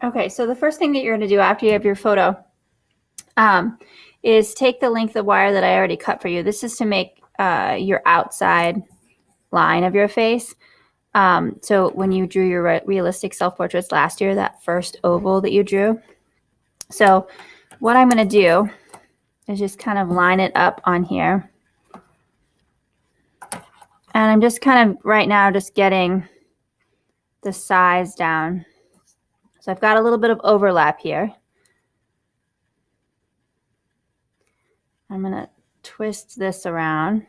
Okay, so the first thing that you're going to do after you have your photo is take the length of wire that I already cut for you. This is to make your outside line of your face. So when you drew your realistic self-portraits last year, that first oval that you drew. So what I'm going to do is just kind of line it up on here. And I'm just kind of right now just getting the size down. So I've got a little bit of overlap here. I'm going to twist this around.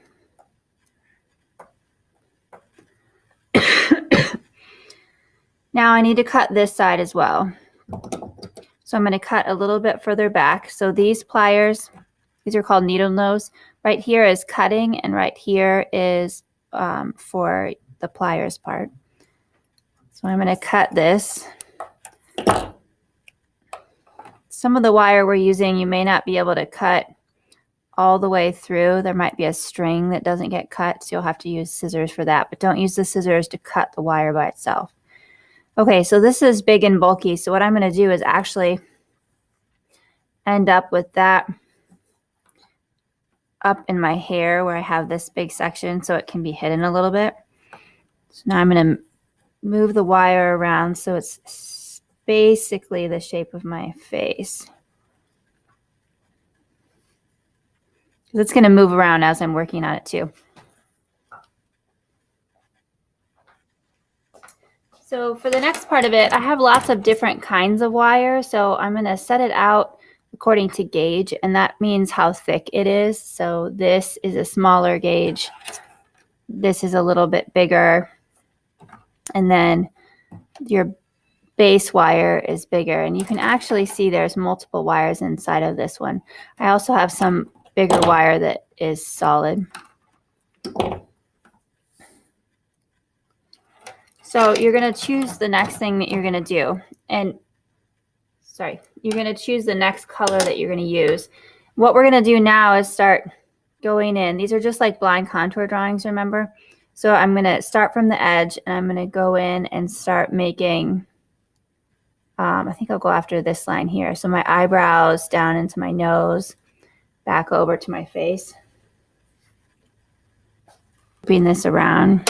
Now I need to cut this side as well. So I'm going to cut a little bit further back. So these pliers, these are called needle nose. Right here is cutting, and right here is for the pliers part. So I'm going to cut this. Some of the wire we're using, you may not be able to cut all the way through. There might be a string that doesn't get cut, so you'll have to use scissors for that. But don't use the scissors to cut the wire by itself. Okay, so this is big and bulky. So what I'm going to do is actually end up with that up in my hair where I have this big section so it can be hidden a little bit. So now I'm going to move the wire around so it's basically the shape of my face. It's going to move around as I'm working on it too. So for the next part of it, I have lots of different kinds of wire. So I'm going to set it out according to gauge, and that means how thick it is. So this is a smaller gauge. This is a little bit bigger. And then your base wire is bigger. And you can actually see there's multiple wires inside of this one. I also have some bigger wire that is solid. So you're going to choose the next thing that you're going to do. And you're going to choose the next color that you're going to use. What we're going to do now is start going in. These are just like blind contour drawings, remember? So I'm going to start from the edge, and I'm going to go in and start making, I think I'll go after this line here. So my eyebrows down into my nose, back over to my face. Moving this around.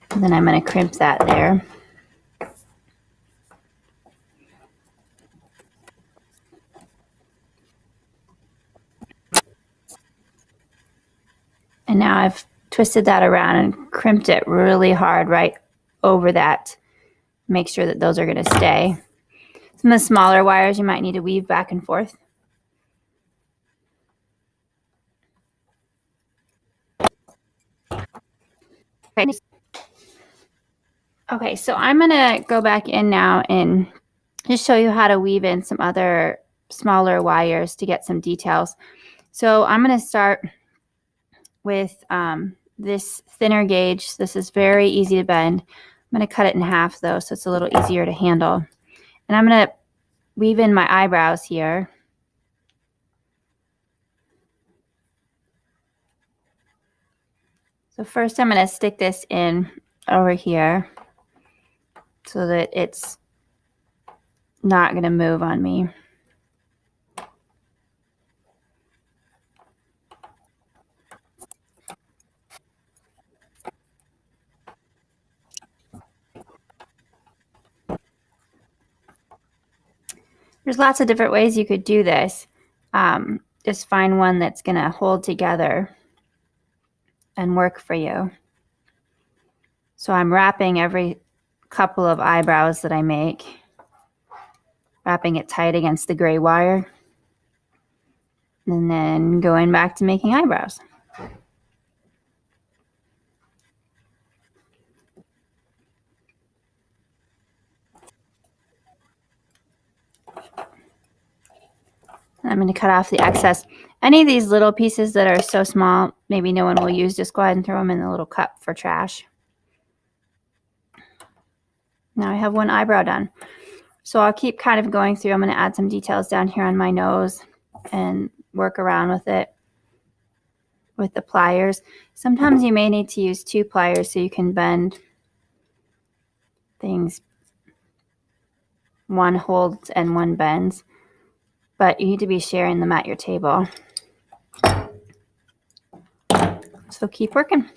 And then I'm going to crimp that there. And now I've twisted that around and crimped it really hard right over that. Make sure that those are going to stay. Some of the smaller wires you might need to weave back and forth. Okay, so I'm going to go back in now and just show you how to weave in some other smaller wires to get some details. So I'm going to start with this thinner gauge. This is very easy to bend. I'm going to cut it in half though, so it's a little easier to handle. And I'm going to weave in my eyebrows here. So first I'm going to stick this in over here so that it's not going to move on me. There's lots of different ways you could do this. Just find one that's going to hold together and work for you. So I'm wrapping every couple of eyebrows that I make, wrapping it tight against the gray wire, and then going back to making eyebrows. And I'm going to cut off the excess. Any of these little pieces that are so small, maybe no one will use, just go ahead and throw them in the little cup for trash. Now I have one eyebrow done. So I'll keep kind of going through. I'm going to add some details down here on my nose and work around with it with the pliers. Sometimes you may need to use 2 pliers so you can bend things. One holds and one bends, but you need to be sharing them at your table. So keep working.